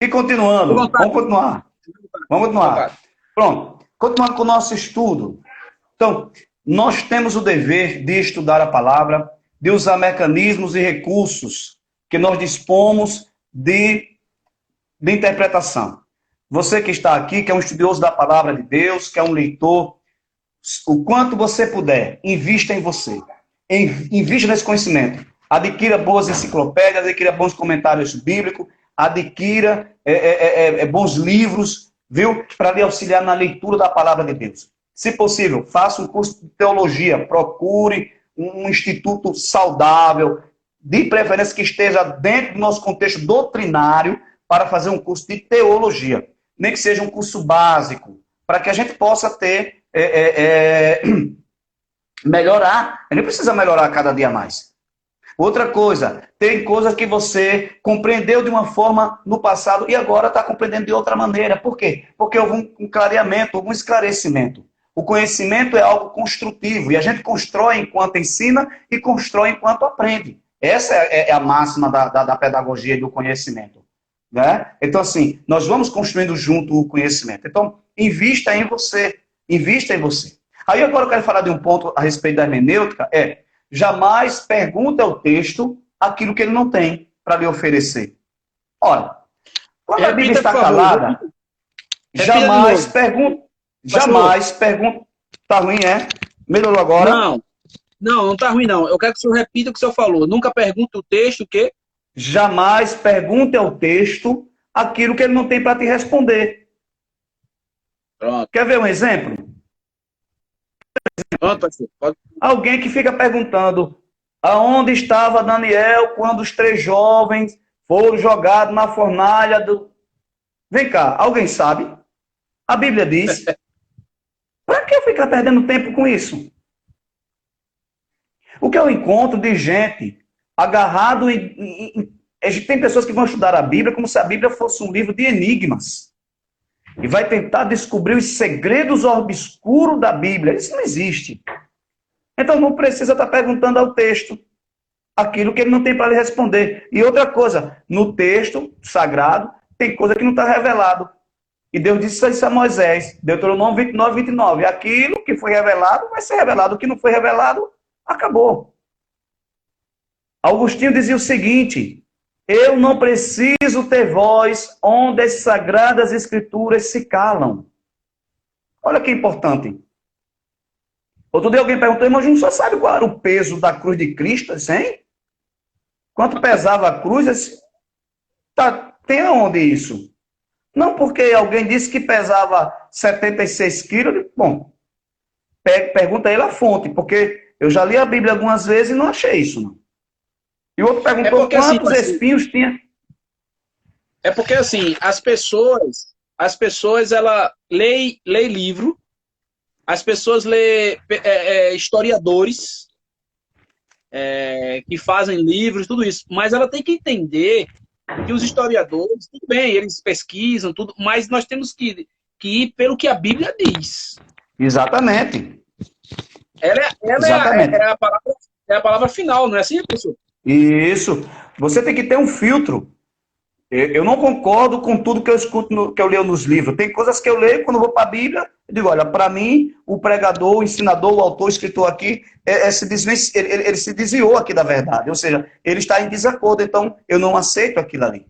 E Fique à continuando, vontade. vamos continuar. Vamos Fique à vontade. continuar. Pronto. Continuando com o nosso estudo. Então, nós temos o dever de estudar a palavra, de usar mecanismos e recursos que nós dispomos de interpretação. Você que está aqui, que é um estudioso da palavra de Deus, que é um leitor, o quanto você puder, invista em você. Invista nesse conhecimento. Adquira boas enciclopédias, adquira bons comentários bíblicos, adquira bons livros, viu? Para lhe auxiliar na leitura da palavra de Deus. Se possível, faça um curso de teologia, procure um instituto saudável, de preferência que esteja dentro do nosso contexto doutrinário, para fazer um curso de teologia. Nem que seja um curso básico, para que a gente possa ter melhorar. A gente precisa melhorar cada dia mais. Outra coisa, tem coisas que você compreendeu de uma forma no passado e agora está compreendendo de outra maneira. Por quê? Porque houve um clareamento, um esclarecimento. O conhecimento é algo construtivo e a gente constrói enquanto ensina e constrói enquanto aprende. Essa é a máxima da pedagogia e do conhecimento. Né? Então, assim, nós vamos construindo junto o conhecimento. Então, invista em você. Invista em você. Aí agora eu quero falar de um ponto a respeito da hermenêutica, jamais pergunte ao texto aquilo que ele não tem para lhe oferecer. Ora, quando a Bíblia Repita, por está favor. calada, Repita de jamais novo. pergunte, Pastor. jamais pergunte, tá ruim, é? Melhorou agora? Não, não tá ruim, não. Eu quero que o senhor repita o que o senhor falou. Nunca pergunte o texto, o quê? Jamais pergunte ao texto aquilo que ele não tem para te responder. Pronto. Quer ver um exemplo? Pronto, pastor. Pode... Alguém que fica perguntando aonde estava Daniel quando os três jovens foram jogados na fornalha do... Vem cá, alguém sabe? A Bíblia diz. Para que eu ficar perdendo tempo com isso? O que eu encontro de gente agarrado tem pessoas que vão estudar a Bíblia como se a Bíblia fosse um livro de enigmas. E vai tentar descobrir os segredos obscuros da Bíblia. Isso não existe. Então não precisa estar perguntando ao texto aquilo que ele não tem para lhe responder. E outra coisa, no texto sagrado, tem coisa que não está revelado. E Deus disse isso a Moisés, Deuteronômio 29, 29. Aquilo que foi revelado vai ser revelado. O que não foi revelado, acabou. Agostinho dizia o seguinte: eu não preciso ter voz onde as sagradas escrituras se calam. Olha que importante. Outro dia alguém perguntou, irmão, a gente só sabe qual era o peso da cruz de Cristo, assim? Quanto pesava a cruz? Disse, tá, tem aonde isso? Não porque alguém disse que pesava 76 quilos. Bom, pergunta a ele a fonte, porque eu já li a Bíblia algumas vezes e não achei isso, não. E o outro É perguntou porque assim, quantos espinhos tinha. é porque assim, as pessoas, ela lê livro, as pessoas lê historiadores que fazem livros, tudo isso, mas ela tem que entender que os historiadores, tudo bem, eles pesquisam, tudo, mas nós temos que ir pelo que a Bíblia diz. Exatamente. Ela Exatamente. é a palavra final, não é assim, pessoal? Isso. Você tem que ter um filtro. Eu não concordo com tudo que eu escuto, que eu leio nos livros. Tem coisas que eu leio quando eu vou para a Bíblia. Eu digo, olha, para mim, o pregador, o ensinador, o autor, o escritor aqui, ele se desviou aqui da verdade. Ou seja, ele está em desacordo. Então, eu não aceito aquilo ali.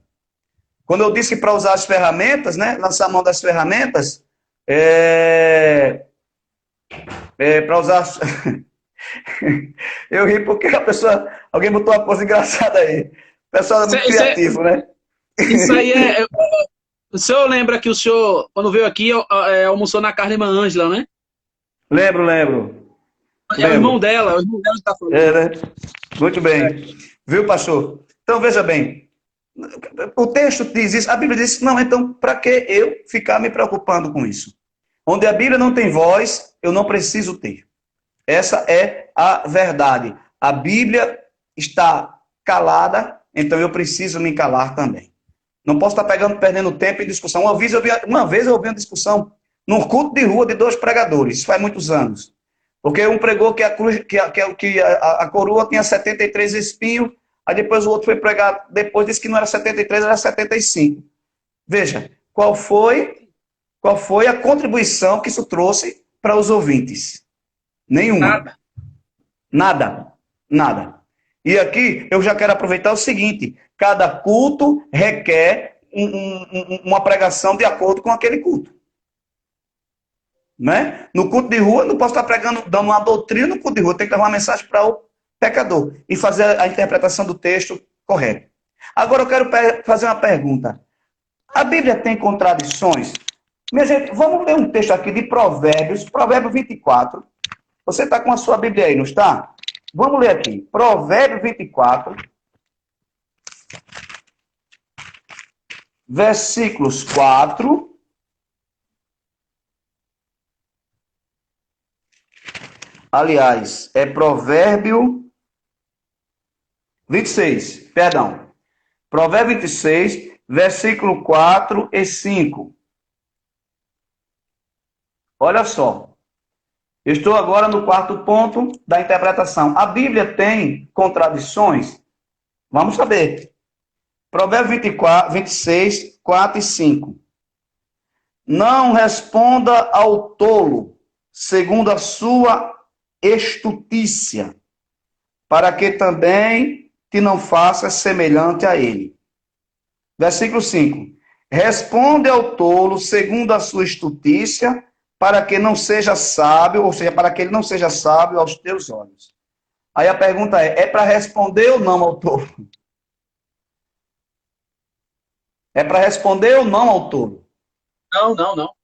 Quando eu disse para usar as ferramentas, né, lançar a mão das ferramentas, para usar... Eu ri porque alguém botou uma coisa engraçada aí. O pessoal é Isso, muito criativo, né? isso aí o senhor lembra que o senhor, quando veio aqui, almoçou na casa da irmã Ângela, né? Lembro, lembro. É Lembro. o irmão dela que está falando. É, né? Muito bem. Viu, pastor? Então, veja bem. O texto diz isso, a Bíblia diz, não, então, para que eu ficar me preocupando com isso? Onde a Bíblia não tem voz, eu não preciso ter. Essa é a verdade. A Bíblia está calada, então eu preciso me calar também. Não posso estar perdendo tempo em discussão. Uma vez eu ouvi uma discussão num culto de rua de dois pregadores, isso faz muitos anos. Porque um pregou que a coroa tinha 73 espinhos, aí depois o outro foi pregar, depois disse que não era 73, era 75. Veja, qual foi a contribuição que isso trouxe para os ouvintes? Nenhuma. Nada. Nada. E aqui eu já quero aproveitar o seguinte: cada culto requer uma pregação de acordo com aquele culto. Né? No culto de rua, eu não posso estar pregando, dando uma doutrina no culto de rua, tem que dar uma mensagem para o pecador e fazer a interpretação do texto correta. Agora eu quero fazer uma pergunta. A Bíblia tem contradições? Minha gente, vamos ler um texto aqui de Provérbios, Provérbio 24. Você está com a sua Bíblia aí, não está? Vamos ler aqui. Provérbio 24, versículos 4. Aliás, é Provérbio 26, perdão. Provérbio 26, versículo 4 e 5. Olha só. Eu estou agora no quarto ponto da interpretação. A Bíblia tem contradições? Vamos saber. Provérbio 26, 4 e 5. Não responda ao tolo, segundo a sua estutícia, para que também te não faças semelhante a ele. Versículo 5. Responde ao tolo, segundo a sua estutícia, para que não seja sábio, ou seja, para que ele não seja sábio aos teus olhos. Aí a pergunta é para responder ou não ao tolo? É para responder ou não ao tolo? Não.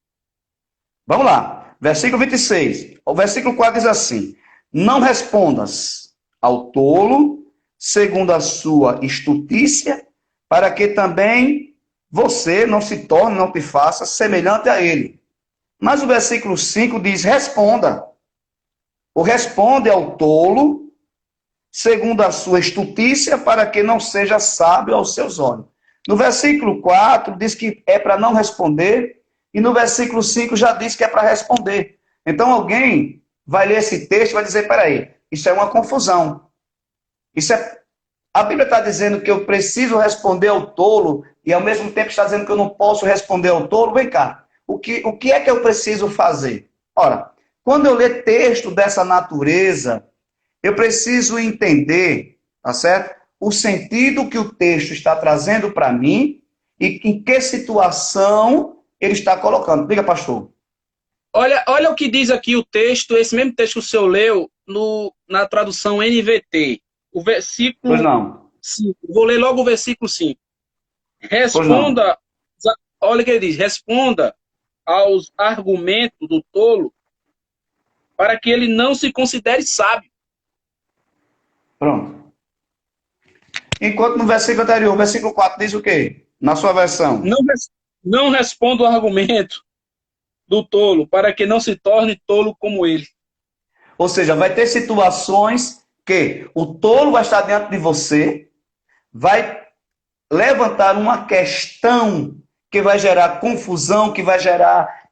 Vamos lá. Versículo 26. O versículo 4 diz assim: não respondas ao tolo, segundo a sua estutícia, para que também você não se torne, não te faça semelhante a ele. Mas o versículo 5 diz: responda. Ou responde ao tolo, segundo a sua estutícia, para que não seja sábio aos seus olhos. No versículo 4 diz que é para não responder, e no versículo 5 já diz que é para responder. Então alguém vai ler esse texto e vai dizer: peraí, isso é uma confusão. A Bíblia está dizendo que eu preciso responder ao tolo, e ao mesmo tempo está dizendo que eu não posso responder ao tolo. Vem cá. O que é que eu preciso fazer? Ora, quando eu ler texto dessa natureza, eu preciso entender, tá certo? O sentido que o texto está trazendo para mim e em que situação ele está colocando. Diga, pastor. Olha o que diz aqui o texto, esse mesmo texto que o senhor leu na tradução NVT. O Pois versículo não. 5. Vou ler logo o versículo 5. Pois não. Responda, olha o que ele diz, responda aos argumentos do tolo para que ele não se considere sábio. Pronto. Enquanto no versículo anterior, o versículo 4 diz o quê? Na sua versão. Não responda o argumento do tolo para que não se torne tolo como ele. Ou seja, vai ter situações que o tolo vai estar diante de você, vai levantar uma questão que vai gerar confusão, que vai gerar,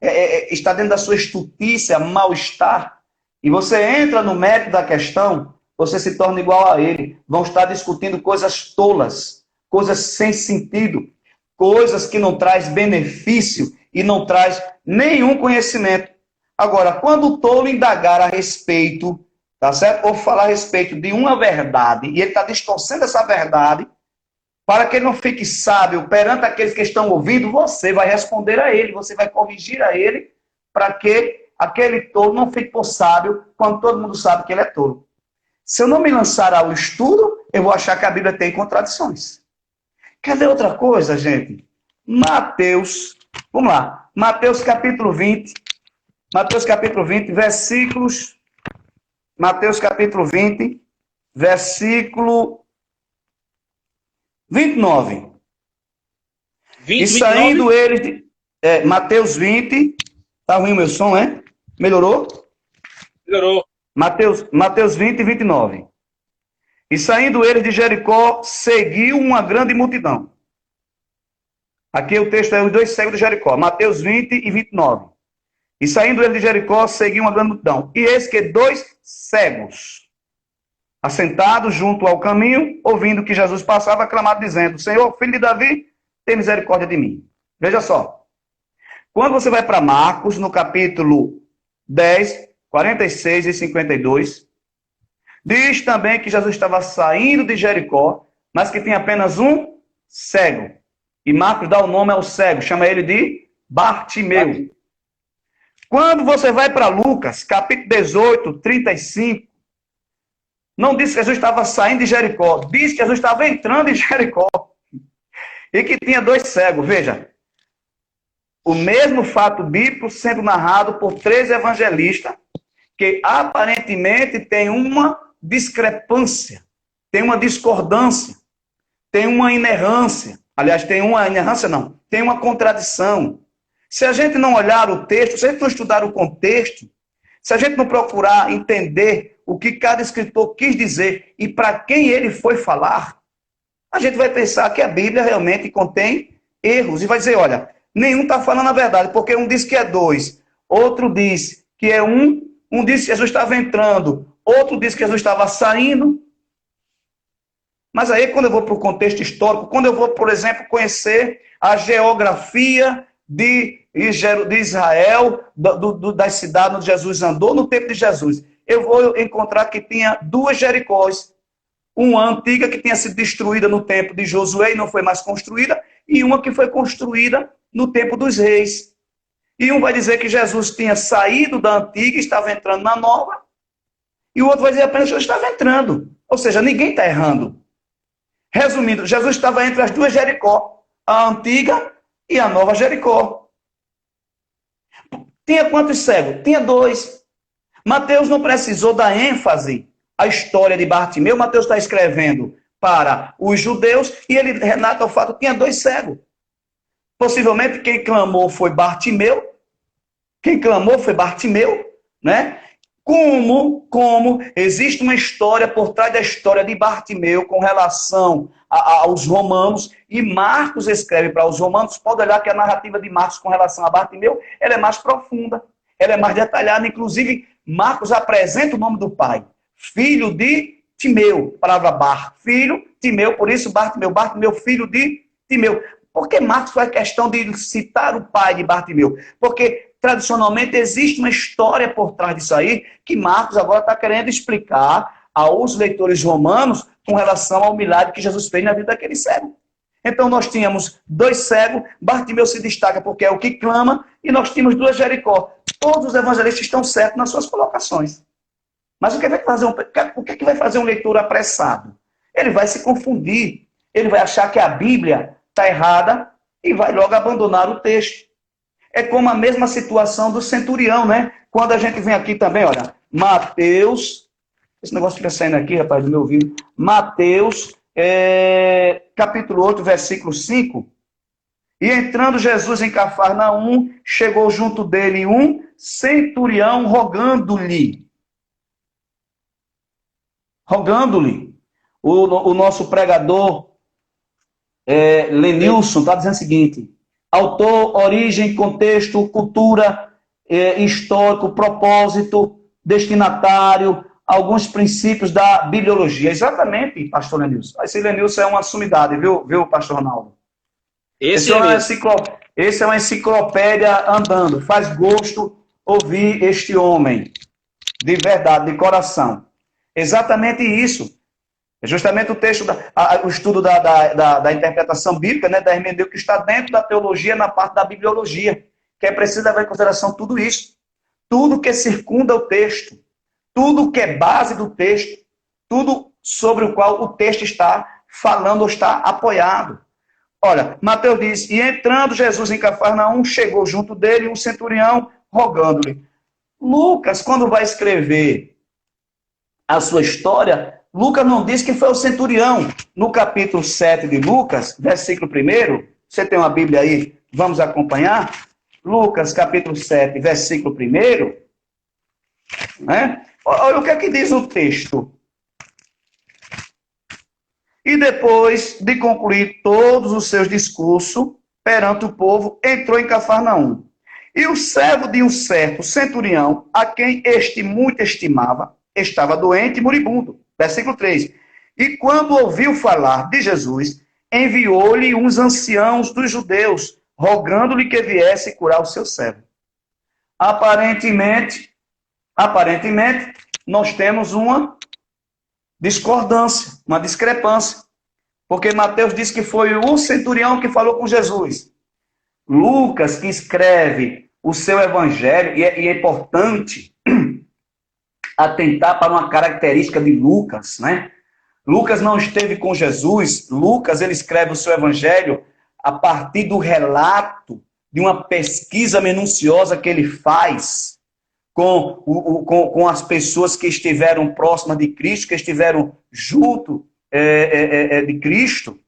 está dentro da sua estutícia, mal-estar, e você entra no mérito da questão, você se torna igual a ele. Vão estar discutindo coisas tolas, coisas sem sentido, coisas que não traz benefício e não traz nenhum conhecimento. Agora, quando o tolo indagar a respeito, tá certo? Ou falar a respeito de uma verdade, e ele está distorcendo essa verdade, para que ele não fique sábio perante aqueles que estão ouvindo, você vai responder a ele, você vai corrigir a ele, para que aquele tolo não fique por sábio, quando todo mundo sabe que ele é tolo. Se eu não me lançar ao estudo, eu vou achar que a Bíblia tem contradições. Quer ver outra coisa, gente? Mateus, vamos lá, Mateus capítulo 20, versículos, Mateus capítulo 20, versículo 29. 20, e saindo 29? eles de... Mateus 20. Tá ruim o meu som, é? Melhorou? Melhorou. Mateus 20, 29. E saindo eles de Jericó, seguiu uma grande multidão. Aqui o texto é os dois cegos de Jericó. Mateus 20 e 29. E saindo eles de Jericó, seguiu uma grande multidão. E eis que dois cegos, assentados junto ao caminho, ouvindo que Jesus passava, clamaram dizendo: Senhor, filho de Davi, tem misericórdia de mim. Veja só. Quando você vai para Marcos, no capítulo 10, 46 e 52, diz também que Jesus estava saindo de Jericó, mas que tinha apenas um cego. E Marcos dá o nome ao cego, chama ele de Bartimeu. Quando você vai para Lucas, capítulo 18, 35, não diz que Jesus estava saindo de Jericó, diz que Jesus estava entrando em Jericó. E que tinha 2 cegos. Veja, o mesmo fato bíblico sendo narrado por 3 evangelistas, que aparentemente tem uma discrepância, tem uma discordância, tem uma inerrância. Aliás, tem uma inerrância não, tem uma contradição. Se a gente não olhar o texto, se a gente não estudar o contexto, se a gente não procurar entender o que cada escritor quis dizer e para quem ele foi falar, a gente vai pensar que a Bíblia realmente contém erros e vai dizer, olha, nenhum está falando a verdade, porque um diz que é 2, outro diz que é um diz que Jesus estava entrando, outro diz que Jesus estava saindo. Mas aí, quando eu vou para o contexto histórico, quando eu vou, por exemplo, conhecer a geografia de Israel, das cidades onde Jesus andou no tempo de Jesus, eu vou encontrar que tinha 2 Jericós. Uma antiga que tinha sido destruída no tempo de Josué e não foi mais construída, e uma que foi construída no tempo dos reis. E um vai dizer que Jesus tinha saído da antiga e estava entrando na nova, e o outro vai dizer apenas que Jesus estava entrando. Ou seja, ninguém está errando. Resumindo, Jesus estava entre as 2 Jericó, a antiga e a nova Jericó. Tinha quantos cegos? Tinha 2. Mateus não precisou dar ênfase à história de Bartimeu. Mateus está escrevendo para os judeus e ele relata o fato que tinha 2 cegos. Possivelmente quem clamou foi Bartimeu. Né? Como existe uma história por trás da história de Bartimeu com relação aos romanos, e Marcos escreve para os romanos, pode olhar que a narrativa de Marcos com relação a Bartimeu, ela é mais profunda, ela é mais detalhada, inclusive Marcos apresenta o nome do pai, filho de Timeu, palavra Bar, filho, Timeu, por isso Bartimeu, filho de Timeu. Por que Marcos faz questão de citar o pai de Bartimeu? Porque tradicionalmente existe uma história por trás disso aí, que Marcos agora está querendo explicar aos leitores romanos com relação ao milagre que Jesus fez na vida daquele cego. Então nós tínhamos 2 cegos, Bartimeu se destaca porque é o que clama, e nós tínhamos 2 Jericó. Todos os evangelistas estão certos nas suas colocações. Mas o que vai fazer um leitor apressado? Ele vai se confundir, ele vai achar que a Bíblia está errada e vai logo abandonar o texto. É como a mesma situação do centurião, né? Quando a gente vem aqui também, olha, Mateus, esse negócio fica saindo aqui, rapaz, do meu ouvido. Mateus, capítulo 8, versículo 5. E entrando Jesus em Cafarnaum, chegou junto dele um centurião rogando-lhe. O nosso pregador, Lenilson, está dizendo o seguinte: autor, origem, contexto, cultura, histórico, propósito, destinatário, alguns princípios da bibliologia. Exatamente, pastor Lenilson. Esse Lenilson é uma sumidade, viu pastor Ronaldo? Esse é uma enciclopédia andando. Faz gosto ouvir este homem. De verdade, de coração. Exatamente isso. É justamente o texto, o estudo da interpretação bíblica, né, da hermenêutica, que está dentro da teologia, na parte da bibliologia, que é preciso levar em consideração tudo isso. Tudo que circunda o texto, tudo que é base do texto, tudo sobre o qual o texto está falando ou está apoiado. Olha, Mateus diz, e entrando Jesus em Cafarnaum, chegou junto dele um centurião rogando-lhe. Lucas, quando vai escrever a sua história, Lucas não diz que foi o centurião. No capítulo 7 de Lucas, versículo 1, você tem uma Bíblia aí, vamos acompanhar? Lucas, capítulo 7, versículo 1, né? Olha o que é que diz o texto. E depois de concluir todos os seus discursos perante o povo, entrou em Cafarnaum. E o servo de um certo centurião, a quem este muito estimava, estava doente e moribundo. Versículo 3. E quando ouviu falar de Jesus, enviou-lhe uns anciãos dos judeus, rogando-lhe que viesse curar o seu servo. Aparentemente, nós temos uma discordância, uma discrepância. Porque Mateus diz que foi o centurião que falou com Jesus. Lucas, que escreve o seu evangelho, e é importante atentar para uma característica de Lucas, né? Lucas não esteve com Jesus. Lucas, ele escreve o seu evangelho a partir do relato de uma pesquisa minuciosa que ele faz com as pessoas que estiveram próximas de Cristo, que estiveram junto de Cristo.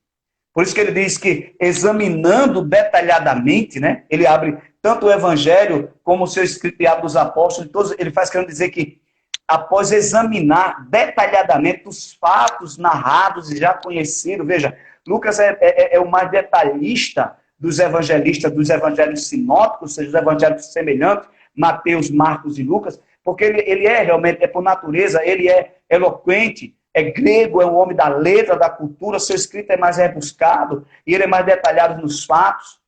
Por isso que ele diz que, examinando detalhadamente, né, ele abre tanto o Evangelho como o seu escrito e abre dos apóstolos, todos, ele faz querendo dizer que, após examinar detalhadamente os fatos narrados e já conhecidos, veja, Lucas é o mais detalhista dos evangelistas, dos evangelhos sinóticos, ou seja, os evangelhos semelhantes, Mateus, Marcos e Lucas, porque ele realmente, por natureza, ele é eloquente, é grego, é um homem da letra, da cultura, seu escrito é mais rebuscado, e ele é mais detalhado nos fatos.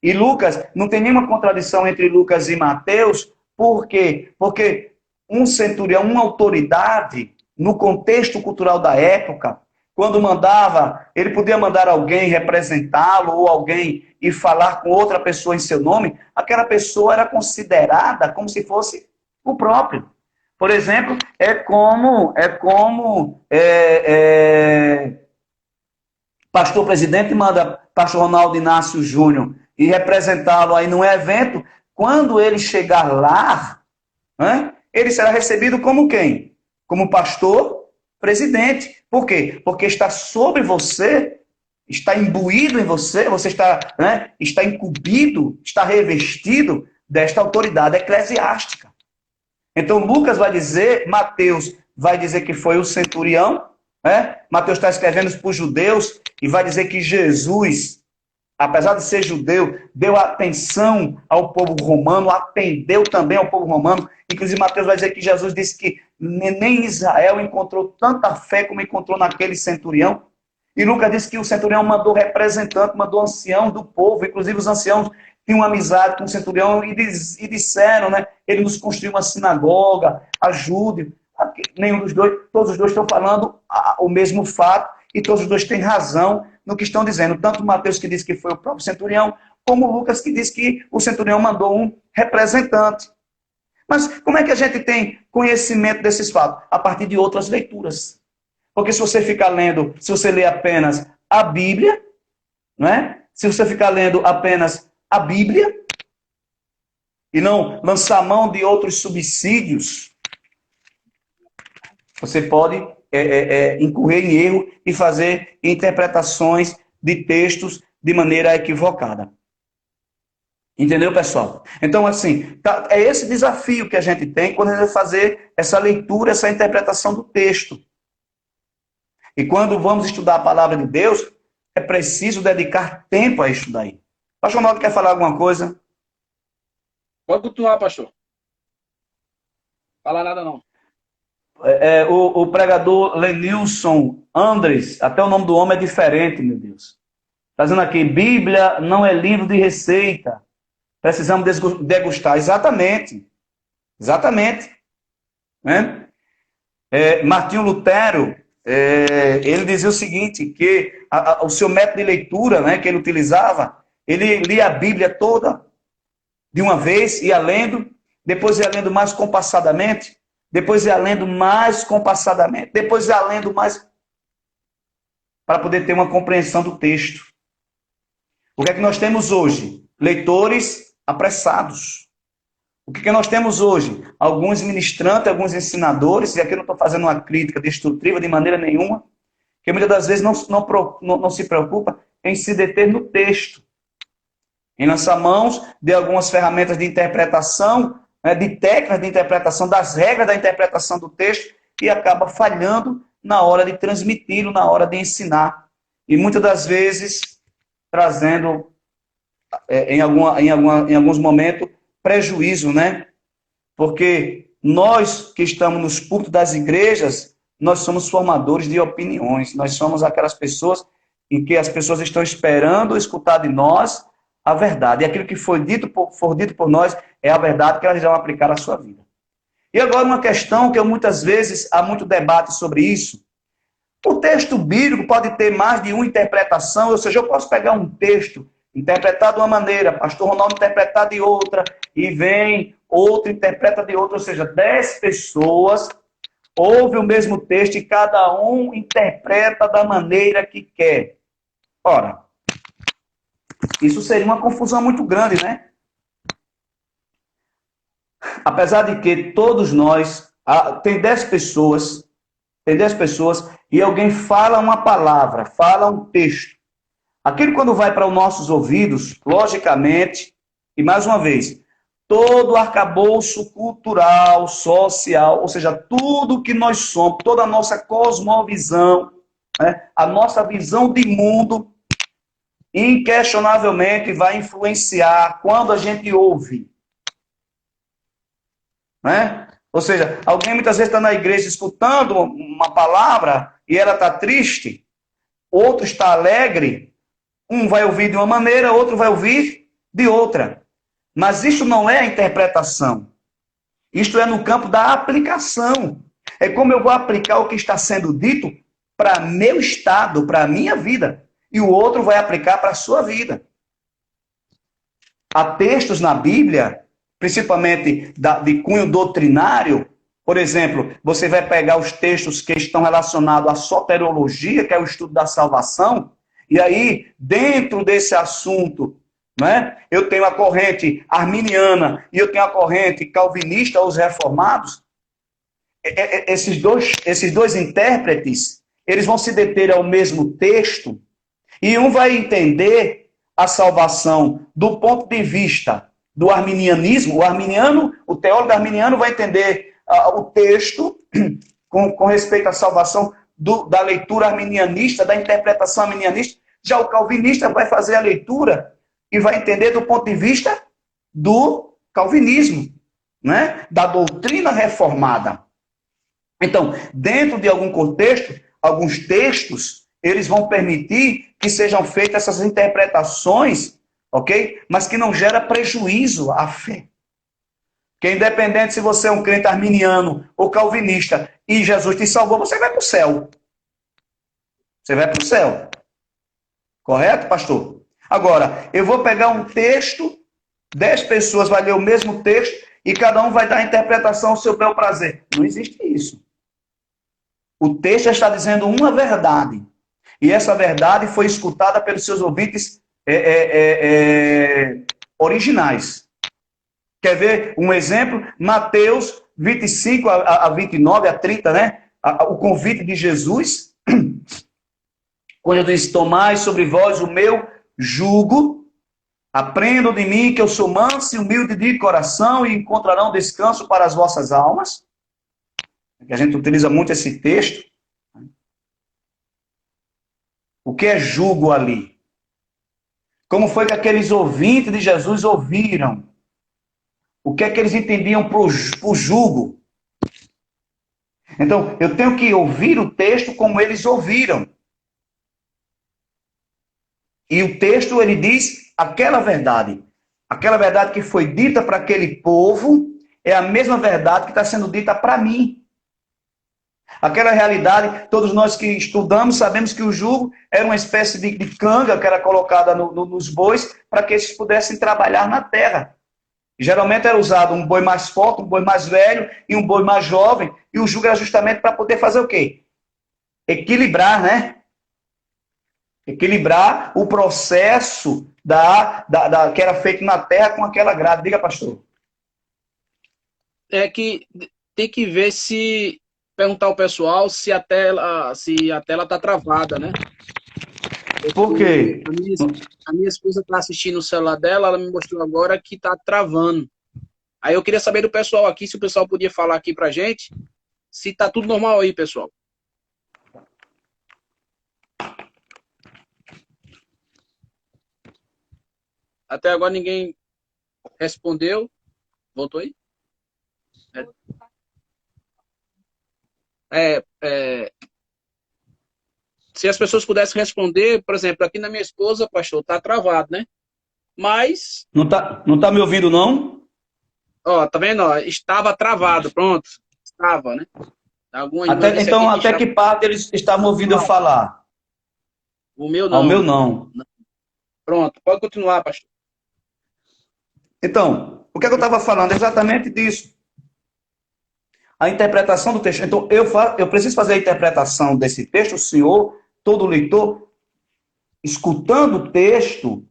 E Lucas, não tem nenhuma contradição entre Lucas e Mateus, por quê? Porque um centurião, uma autoridade, no contexto cultural da época, quando mandava, ele podia mandar alguém representá-lo, ou alguém ir falar com outra pessoa em seu nome, aquela pessoa era considerada como se fosse o próprio. Por exemplo, pastor presidente manda pastor Ronaldo Inácio Júnior e representá-lo aí num evento, quando ele chegar lá, né, ele será recebido como quem? Como pastor presidente. Por quê? Porque está sobre você, está imbuído em você, você está, né, está incumbido, está revestido desta autoridade eclesiástica. Então, Lucas vai dizer, Mateus vai dizer que foi o centurião, né? Mateus está escrevendo para os judeus e vai dizer que Jesus, apesar de ser judeu, deu atenção ao povo romano, atendeu também ao povo romano. Inclusive, Mateus vai dizer que Jesus disse que nem Israel encontrou tanta fé como encontrou naquele centurião. E Lucas disse que o centurião mandou representante, mandou ancião do povo, inclusive os anciãos tinham uma amizade com o centurião e disseram, né? Ele nos construiu uma sinagoga, ajude. Nenhum dos dois, todos os dois estão falando o mesmo fato e todos os dois têm razão no que estão dizendo. Tanto Mateus, que diz que foi o próprio centurião, como Lucas, que diz que o centurião mandou um representante. Mas como é que a gente tem conhecimento desses fatos? A partir de outras leituras. Porque se você ficar lendo, se você ler apenas a Bíblia, né? Se você ficar lendo apenas a Bíblia e não lançar mão de outros subsídios, você pode incorrer em erro e fazer interpretações de textos de maneira equivocada. Entendeu, pessoal? Então, assim, é esse desafio que a gente tem quando a gente vai fazer essa leitura, essa interpretação do texto. E quando vamos estudar a palavra de Deus, é preciso dedicar tempo a estudar aí. Pastor Ronaldo, quer falar alguma coisa? Pode continuar, pastor. Falar nada não. O pregador Lenilson Andres, até o nome do homem é diferente, meu Deus. Está dizendo aqui, Bíblia não é livro de receita. Precisamos degustar. Exatamente. Exatamente. Né? Martinho Lutero, ele dizia o seguinte, que o seu método de leitura, né, que ele utilizava, ele lia a Bíblia toda de uma vez, ia lendo, depois ia lendo mais compassadamente, depois ia lendo mais compassadamente, depois ia lendo mais, para poder ter uma compreensão do texto. O que é que nós temos hoje? Leitores apressados. O que é que nós temos hoje? Alguns ministrantes, alguns ensinadores, e aqui eu não estou fazendo uma crítica destrutiva de maneira nenhuma, que muitas das vezes não se preocupa em se deter no texto, em lançar mãos de algumas ferramentas de interpretação, né, de técnicas de interpretação, das regras da interpretação do texto, e acaba falhando na hora de transmiti-lo, na hora de ensinar. E muitas das vezes trazendo, em alguns momentos, prejuízo, né? Porque nós que estamos nos púlpitos das igrejas, nós somos formadores de opiniões, nós somos aquelas pessoas em que as pessoas estão esperando escutar de nós a verdade. E aquilo que for dito por nós é a verdade que elas irão aplicar à sua vida. E agora uma questão que muitas vezes há muito debate sobre isso. O texto bíblico pode ter mais de uma interpretação, ou seja, eu posso pegar um texto, interpretar de uma maneira, pastor Ronaldo interpretar de outra, e vem outro interpreta de outra, ou seja, 10 pessoas ouvem o mesmo texto e cada um interpreta da maneira que quer. Ora, isso seria uma confusão muito grande, né? Apesar de que todos nós, tem 10 pessoas, e alguém fala uma palavra, fala um texto. Aquilo quando vai para os nossos ouvidos, logicamente, e mais uma vez, todo o arcabouço cultural, social, ou seja, tudo que nós somos, toda a nossa cosmovisão, né, a nossa visão de mundo, inquestionavelmente vai influenciar quando a gente ouve. Né? Ou seja, alguém muitas vezes está na igreja escutando uma palavra e ela está triste, outro está alegre, um vai ouvir de uma maneira, outro vai ouvir de outra. Mas isso não é a interpretação. Isto é no campo da aplicação. É como eu vou aplicar o que está sendo dito para meu estado, para a minha vida. E o outro vai aplicar para a sua vida. Há textos na Bíblia, principalmente de cunho doutrinário. Por exemplo, você vai pegar os textos que estão relacionados à soteriologia, que é o estudo da salvação, e aí, dentro desse assunto, né, eu tenho a corrente arminiana e eu tenho a corrente calvinista, os reformados. Esses dois intérpretes, eles vão se deter ao mesmo texto e um vai entender a salvação do ponto de vista do arminianismo. O teólogo arminiano vai entender o texto com respeito à salvação da leitura arminianista, da interpretação arminianista. Já o calvinista vai fazer a leitura e vai entender do ponto de vista do calvinismo, né? Da doutrina reformada. Então, dentro de algum contexto, alguns textos, eles vão permitir que sejam feitas essas interpretações, ok? Mas que não gera prejuízo à fé. Que independente se você é um crente arminiano ou calvinista e Jesus te salvou, você vai para o céu. Você vai para o céu. Correto, pastor? Agora, eu vou pegar um texto, 10 pessoas vão ler o mesmo texto e cada um vai dar a interpretação ao seu bel prazer. Não existe isso. O texto está dizendo uma verdade. E essa verdade foi escutada pelos seus ouvintes originais. Quer ver um exemplo? Mateus 25 a 29, a 30, né? O convite de Jesus. Quando ele diz, tomai sobre vós o meu jugo, aprendam de mim que eu sou manso e humilde de coração e encontrarão descanso para as vossas almas. Que a gente utiliza muito esse texto. O que é jugo ali? Como foi que aqueles ouvintes de Jesus ouviram? O que é que eles entendiam por jugo? Então, eu tenho que ouvir o texto como eles ouviram. E o texto, ele diz aquela verdade que foi dita para aquele povo, é a mesma verdade que está sendo dita para mim. Aquela realidade, todos nós que estudamos sabemos que o jugo era uma espécie de canga que era colocada nos bois para que eles pudessem trabalhar na terra. Geralmente era usado um boi mais forte, um boi mais velho e um boi mais jovem, e o jugo era justamente para poder fazer o quê? Equilibrar, né? Equilibrar o processo que era feito na terra com aquela grade. Diga, pastor. É que tem que ver se... Perguntar ao pessoal se a tela está travada, né? Por quê? A minha esposa está assistindo o celular dela, ela me mostrou agora que está travando. Aí eu queria saber do pessoal aqui, se o pessoal podia falar aqui pra gente, se tá tudo normal aí, pessoal. Até agora ninguém respondeu. Voltou aí? Se as pessoas pudessem responder, por exemplo, aqui na minha esposa, pastor, tá travado, né? mas... Não tá me ouvindo, não? Ó, tá vendo? Ó, estava travado, pronto. Estava, né? Alguma irmã disse Então, aqui que até estava que parte eles estavam ouvindo eu travado. falar? O meu Ao meu, não. não. Pronto, pode continuar, pastor. Então, o que é que eu estava falando? Exatamente disso. A interpretação do texto. Então, eu preciso fazer a interpretação desse texto, o senhor, todo leitor, escutando o texto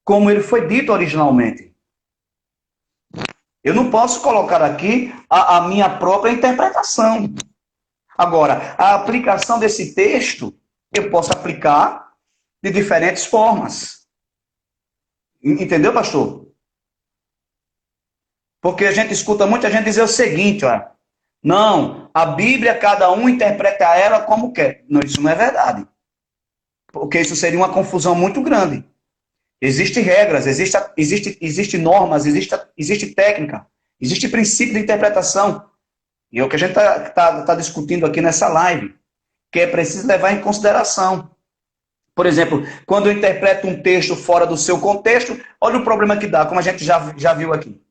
como ele foi dito originalmente. Eu não posso colocar aqui a minha própria interpretação. Agora, a aplicação desse texto, eu posso aplicar de diferentes formas. Entendeu, pastor? Porque a gente escuta muita gente dizer o seguinte, ó, não, a Bíblia cada um interpreta ela como quer. Não, isso não é verdade. Porque isso seria uma confusão muito grande. Existem regras, existe normas, existe técnica, existe princípio de interpretação. E é o que a gente tá discutindo aqui nessa live, que é preciso levar em consideração. Por exemplo, quando eu interpreto um texto fora do seu contexto, olha o problema que dá, como a gente já viu aqui.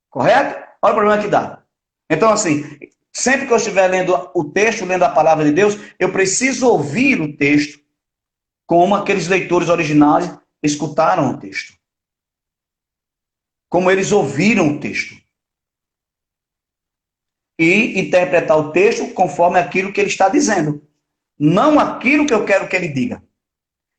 Correto? Olha o problema que dá. Então, assim, sempre que eu estiver lendo o texto, lendo a palavra de Deus, eu preciso ouvir o texto como aqueles leitores originais escutaram o texto. Como eles ouviram o texto. E interpretar o texto conforme aquilo que ele está dizendo. Não aquilo que eu quero que ele diga.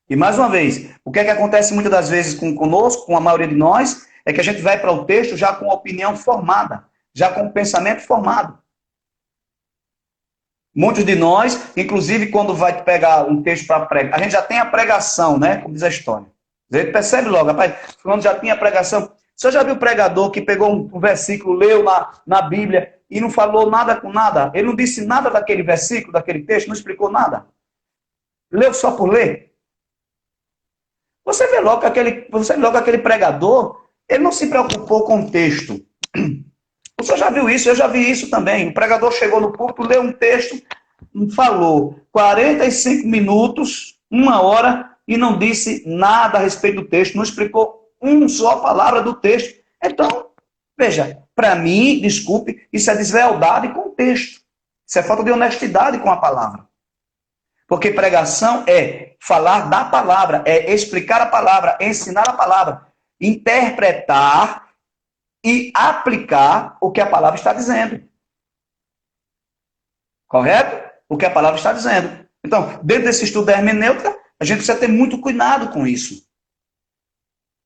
E mais uma vez, o que é que acontece muitas das vezes conosco, com a maioria de nós, é que a gente vai para o texto já com a opinião formada, já com o pensamento formado. Muitos de nós, inclusive quando vai pegar um texto para pregar, a gente já tem a pregação, né? Como diz a história. A gente percebe logo, rapaz, quando já tinha a pregação. Você já viu o pregador que pegou um versículo, leu na Bíblia e não falou nada com nada? Ele não disse nada daquele versículo, daquele texto, não explicou nada. Leu só por ler. Você vê logo que aquele pregador, ele não se preocupou com o texto. O senhor já viu isso? Eu já vi isso também. O pregador chegou no púlpito, leu um texto, falou 45 minutos, 1 hora, e não disse nada a respeito do texto, não explicou uma só palavra do texto. Então, veja, para mim, desculpe, isso é deslealdade com o texto. Isso é falta de honestidade com a palavra. Porque pregação é falar da palavra, é explicar a palavra, é ensinar a palavra, interpretar e aplicar o que a palavra está dizendo. Correto? O que a palavra está dizendo. Então, dentro desse estudo da hermenêutica, a gente precisa ter muito cuidado com isso.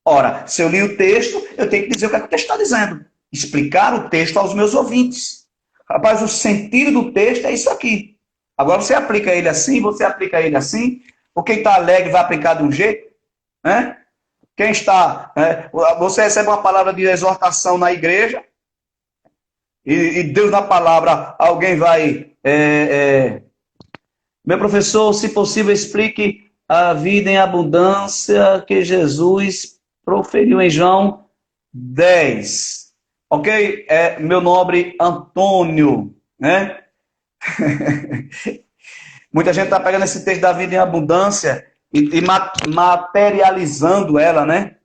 Ora, se eu li o texto, eu tenho que dizer o que o texto está dizendo. Explicar o texto aos meus ouvintes. Rapaz, o sentido do texto é isso aqui. Agora você aplica ele assim, você aplica ele assim. Ou quem está alegre vai aplicar de um jeito. Né? Quem está... você recebe uma palavra de exortação na igreja. E Deus na palavra, alguém vai... Meu professor, se possível, explique a vida em abundância que Jesus proferiu em João 10. Ok? Meu nobre Antônio, né? Muita gente está pegando esse texto da vida em abundância e materializando ela, né?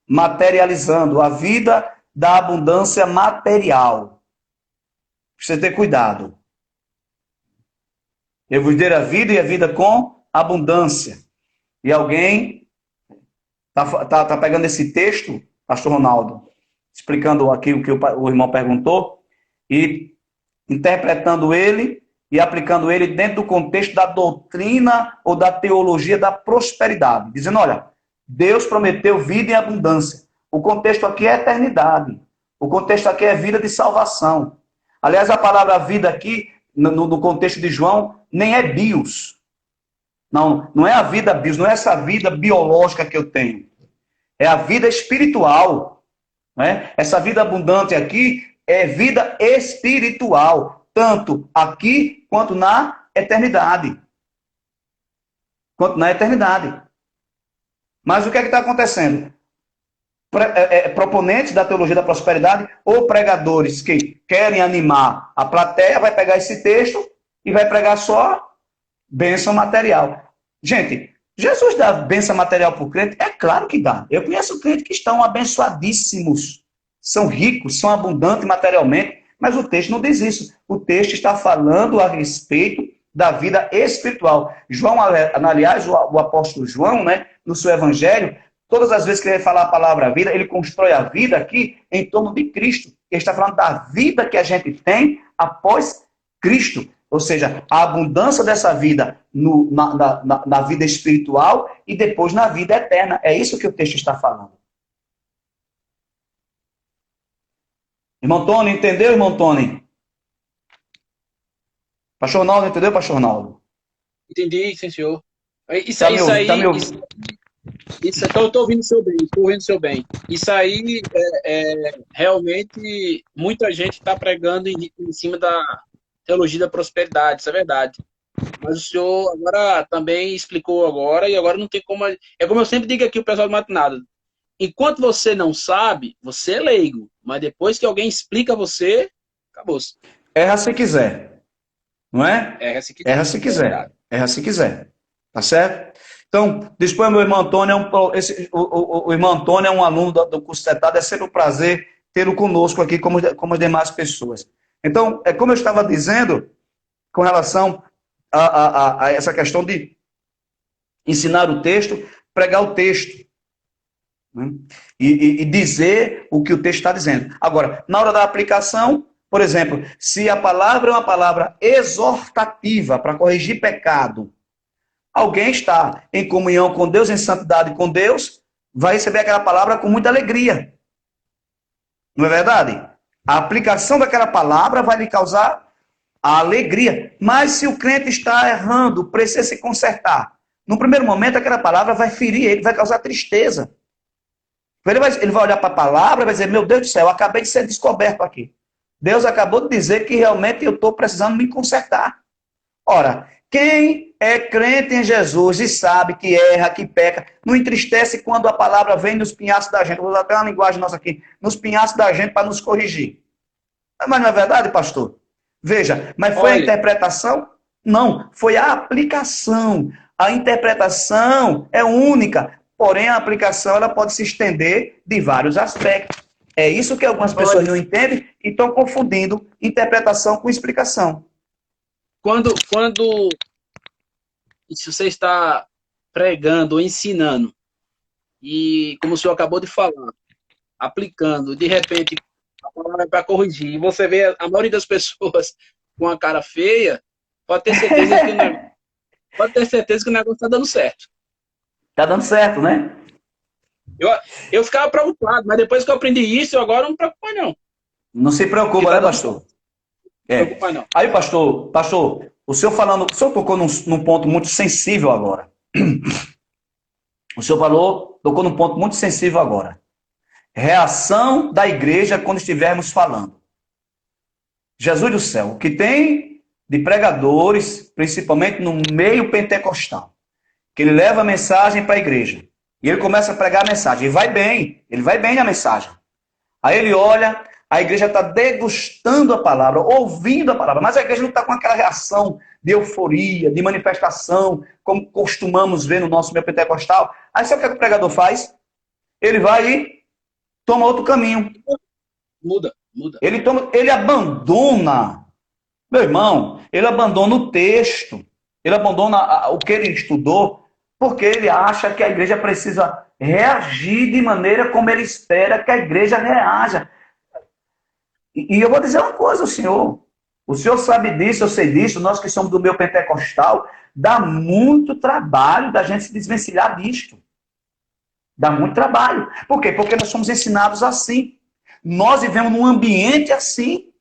Materializando a vida da abundância material. Precisa ter cuidado. Eu vos dei a vida e a vida com abundância. E alguém tá pegando esse texto, pastor Ronaldo, explicando aqui o que o irmão perguntou, e interpretando ele e aplicando ele dentro do contexto da doutrina ou da teologia da prosperidade. Dizendo, olha, Deus prometeu vida em abundância. O contexto aqui é eternidade. O contexto aqui é vida de salvação. Aliás, a palavra vida aqui, no contexto de João, nem é bios. Não é a vida bios, não é essa vida biológica que eu tenho. É a vida espiritual. Né? Essa vida abundante aqui é vida espiritual. Tanto aqui quanto na eternidade. Quanto na eternidade. Mas o que é que está acontecendo? Proponentes da teologia da prosperidade ou pregadores que querem animar a plateia, vai pegar esse texto e vai pregar só bênção material. Gente, Jesus dá bênção material para o crente? É claro que dá. Eu conheço crentes que estão abençoadíssimos, são ricos, são abundantes materialmente, mas o texto não diz isso. O texto está falando a respeito da vida espiritual. João, aliás, o apóstolo João, né, no seu evangelho, todas as vezes que ele vai falar a palavra vida, ele constrói a vida aqui em torno de Cristo. Ele está falando da vida que a gente tem após Cristo. Ou seja, a abundância dessa vida na vida espiritual e depois na vida eterna. É isso que o texto está falando. Irmão Tony, entendeu, irmão Tony? Pastor Naldo, entendeu, pastor Naldo? Entendi, sim, senhor. Isso, Tá isso aí, tá me ouvindo? isso, eu estou ouvindo o seu bem, estou ouvindo o seu bem. Isso aí, realmente, muita gente está pregando em cima da teologia da prosperidade, isso é verdade. Mas o senhor agora também explicou agora, e agora não tem como... É como eu sempre digo aqui, o pessoal do Matinado. Enquanto você não sabe, você é leigo. Mas depois que alguém explica a você, acabou-se. Erra se quiser. Não é? Erra se quiser. Erra se quiser. Erra se quiser. Tá certo? Então, depois meu irmão Antônio, o irmão Antônio é um aluno do curso Tetado, é sempre um prazer tê-lo conosco aqui, como as demais pessoas. Então, é como eu estava dizendo, com relação a essa questão de ensinar o texto, pregar o texto, né? E dizer o que o texto está dizendo. Agora, na hora da aplicação, por exemplo, se a palavra é uma palavra exortativa para corrigir pecado, alguém está em comunhão com Deus, em santidade com Deus, vai receber aquela palavra com muita alegria. Não é verdade? A aplicação daquela palavra vai lhe causar a alegria. Mas se o crente está errando, precisa se consertar. No primeiro momento, aquela palavra vai ferir ele, vai causar tristeza. Ele vai olhar para a palavra e vai dizer, meu Deus do céu, eu acabei de ser descoberto aqui. Deus acabou de dizer que realmente eu estou precisando me consertar. Ora, quem é crente em Jesus e sabe que erra, que peca, não entristece quando a palavra vem nos pinhaços da gente. Vou usar até uma linguagem nossa aqui. Nos pinhaços da gente para nos corrigir. Mas não é verdade, pastor? Veja, mas foi a interpretação? Não, foi a aplicação. A interpretação é única, porém a aplicação ela pode se estender de vários aspectos. É isso que algumas pessoas não entendem e estão confundindo interpretação com explicação. Quando se você está pregando ou ensinando, e como o senhor acabou de falar, aplicando, de repente, a palavra é para corrigir, e você vê a maioria das pessoas com a cara feia, pode ter certeza que o negócio está dando certo. Está dando certo, né? Eu ficava preocupado, mas depois que eu aprendi isso, eu agora não me preocupo mais, não. Não se preocupa, né, pastor? Não. Aí, pastor, o senhor tocou num ponto muito sensível agora. O senhor tocou num ponto muito sensível agora. Reação da igreja quando estivermos falando. Jesus do céu, o que tem de pregadores, principalmente no meio pentecostal, que ele leva a mensagem para a igreja, e ele começa a pregar a mensagem, ele vai bem na mensagem. Aí ele olha, a igreja está degustando a palavra, ouvindo a palavra, mas a igreja não está com aquela reação de euforia, de manifestação, como costumamos ver no nosso meio pentecostal. Aí sabe o que o pregador faz? Ele vai e toma outro caminho. Muda. Ele abandona, meu irmão, ele abandona o texto, ele abandona o que ele estudou, porque ele acha que a igreja precisa reagir de maneira como ele espera que a igreja reaja. E eu vou dizer uma coisa, o senhor sabe disso, eu sei disso, nós que somos do meio pentecostal, dá muito trabalho da gente se desvencilhar disto. Dá muito trabalho. Por quê? Porque nós somos ensinados assim. Nós vivemos num ambiente assim.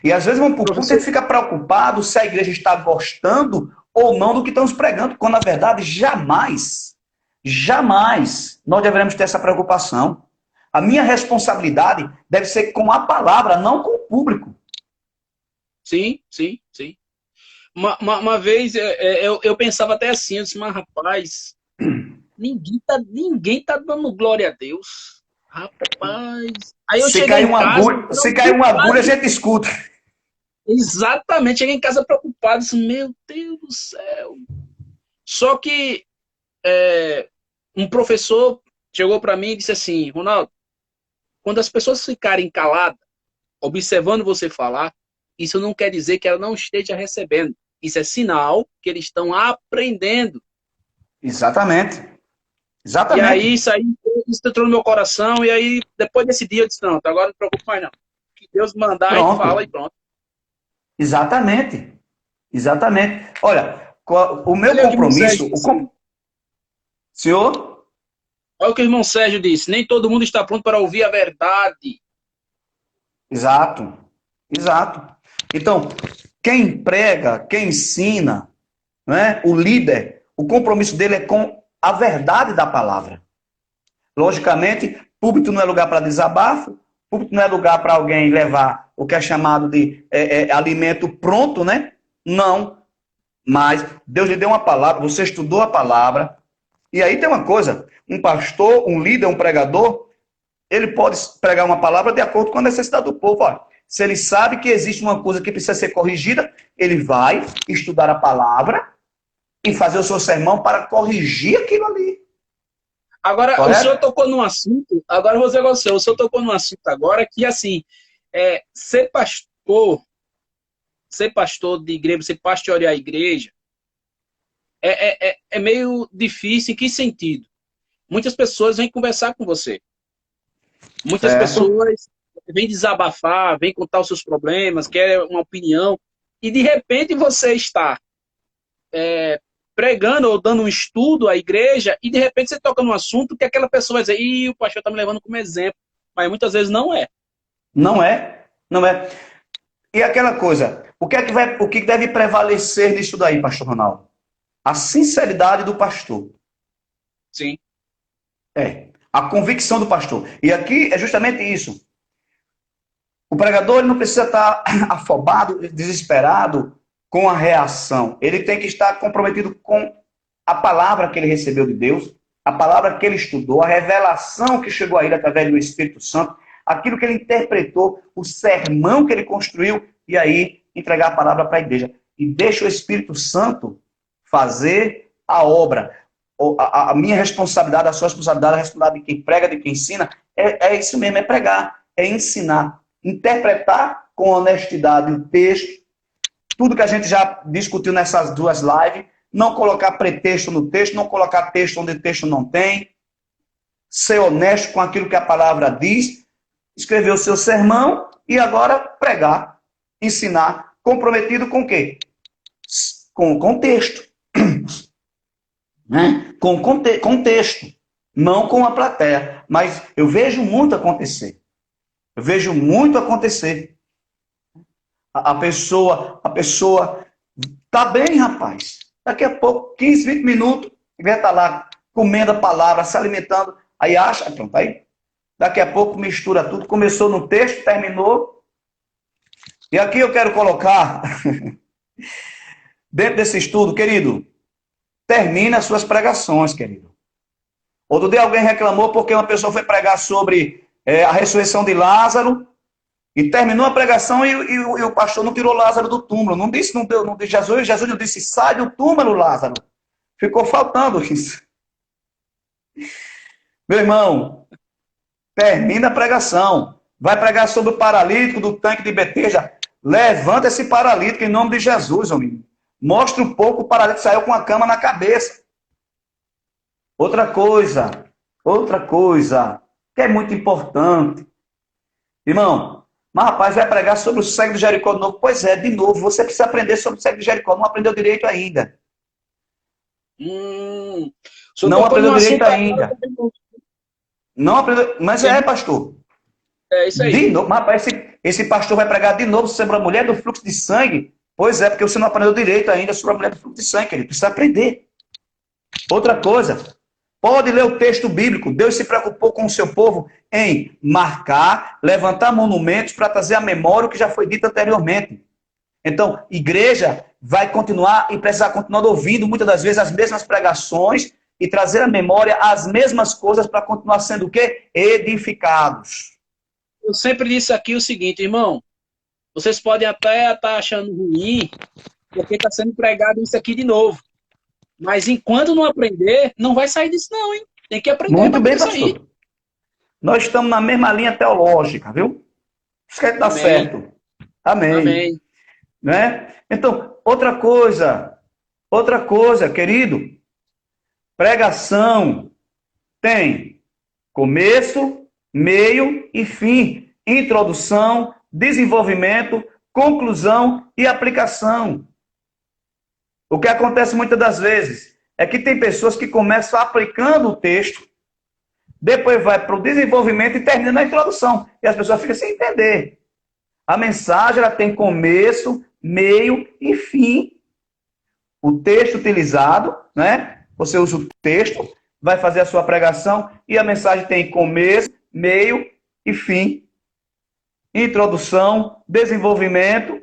E às vezes vamos por público e fica preocupado se a igreja está gostando ou não do que estamos pregando, quando na verdade jamais nós deveremos ter essa preocupação. A minha responsabilidade deve ser com a palavra, não com o público. Sim. Uma vez eu pensava até assim, eu disse, mas rapaz, ninguém tá dando glória a Deus. Rapaz. Aí eu se cair uma agulha, a gente escuta. Exatamente, cheguei em casa preocupado, disse, meu Deus do céu. Só que um professor chegou para mim e disse assim, Ronaldo, quando as pessoas ficarem caladas, observando você falar, isso não quer dizer que ela não esteja recebendo. Isso é sinal que eles estão aprendendo. Exatamente. E aí, Exatamente. isso entrou no meu coração, e aí, depois desse dia, eu disse, não, agora não me preocupe mais não. Que Deus mandar, a gente fala e Pronto. pronto. Exatamente. Exatamente. Olha, o meu Olha o que o irmão Sérgio compromisso, disse. senhor, Olha o que o irmão Sérgio disse. Nem todo mundo está pronto para ouvir a verdade. exato, exato. Então, quem prega, quem ensina, né, o líder, o compromisso dele é com a verdade da palavra. Logicamente, púlpito não é lugar para desabafo, púlpito não é lugar para alguém levar o que é chamado de alimento pronto, né? Não. Mas Deus lhe deu uma palavra, você estudou a palavra, e aí tem uma coisa, um pastor, um líder, um pregador, ele pode pregar uma palavra de acordo com a necessidade do povo. Olha, se ele sabe que existe uma coisa que precisa ser corrigida, ele vai estudar a palavra e fazer o seu sermão para corrigir aquilo ali. Agora, o senhor Correto? tocou num assunto, agora você gostou, o senhor tocou num assunto agora que, assim, ser pastor de igreja, ser pastorear a igreja, é meio difícil. Em que sentido? Muitas pessoas vêm conversar com você. Muitas Certo? pessoas vêm desabafar, vêm contar os seus problemas, querem uma opinião, e de repente você está pregando ou dando um estudo à igreja, e de repente você toca num assunto que aquela pessoa vai dizer, ih, o pastor está me levando como exemplo. Mas muitas vezes não é. Não é? Não é. E aquela coisa, o que deve prevalecer nisso daí, pastor Ronaldo? A sinceridade do pastor. Sim. É. A convicção do pastor. E aqui é justamente isso. O pregador ele não precisa estar afobado, desesperado com a reação. Ele tem que estar comprometido com a palavra que ele recebeu de Deus, a palavra que ele estudou, a revelação que chegou a ele através do Espírito Santo, aquilo que ele interpretou, o sermão que ele construiu, e aí entregar a palavra para a igreja. E deixa o Espírito Santo fazer a obra. A minha responsabilidade, a sua responsabilidade, a responsabilidade de quem prega, de quem ensina, é isso mesmo, é pregar, é ensinar, interpretar com honestidade o texto, tudo que a gente já discutiu nessas duas lives, não colocar pretexto no texto, não colocar texto onde o texto não tem, ser honesto com aquilo que a palavra diz, escrever o seu sermão e agora pregar, ensinar, comprometido com o quê? Com o contexto. Né? Com contexto, não com a plateia. Mas eu vejo muito acontecer. Eu vejo muito acontecer. A pessoa tá bem, rapaz. Daqui a pouco, 15, 20 minutos, vai estar lá comendo a palavra, se alimentando. Aí acha, pronto, aí daqui a pouco mistura tudo. Começou no texto, terminou. E aqui eu quero colocar, dentro desse estudo, querido, termine as suas pregações, querido. Outro dia alguém reclamou porque uma pessoa foi pregar sobre a ressurreição de Lázaro e terminou a pregação e o pastor não tirou Lázaro do túmulo. Não disse, não deu, não disse Jesus não disse, sai do túmulo, Lázaro. Ficou faltando isso. Meu irmão, termina a pregação. Vai pregar sobre o paralítico do tanque de Beteja. Levanta esse paralítico em nome de Jesus, amigo. Mostra um pouco, o paralítico saiu com a cama na cabeça. Outra coisa, que é muito importante. Irmão, mas rapaz, vai pregar sobre o cego de Jericó de novo. Pois é, de novo, você precisa aprender sobre o cego de Jericó. Não aprendeu direito ainda. O senhor Não tocou aprendeu num direito assunto agora ainda. Não aprendeu. Mas que é, pastor. é isso aí. De novo, mas rapaz, esse pastor vai pregar de novo sobre a mulher do fluxo de sangue. Pois é, porque você não aprendeu direito ainda sobre a mulher do fluxo de sangue. Ele precisa aprender. Outra coisa, pode ler o texto bíblico. Deus se preocupou com o seu povo em marcar, levantar monumentos para trazer à memória o que já foi dito anteriormente. Então, igreja vai continuar e precisar continuar ouvindo muitas das vezes as mesmas pregações e trazer à memória as mesmas coisas para continuar sendo o quê? Edificados. Eu sempre disse aqui o seguinte, irmão, vocês podem até estar achando ruim, porque está sendo pregado isso aqui de novo. Mas enquanto não aprender, não vai sair disso não, hein? Tem que aprender Muito para bem, poder sair. pastor. Nós estamos na mesma linha teológica, viu? Isso quer dar Amém. certo. Amém. Amém. Né? Então, outra coisa, querido, pregação tem começo, meio e fim, introdução, desenvolvimento, conclusão e aplicação. O que acontece muitas das vezes é que tem pessoas que começam aplicando o texto, depois vai para o desenvolvimento e termina na introdução. E as pessoas ficam sem entender. A mensagem ela tem começo, meio e fim. O texto utilizado, né? Você usa o texto, vai fazer a sua pregação e a mensagem tem começo, meio e fim. Introdução, desenvolvimento,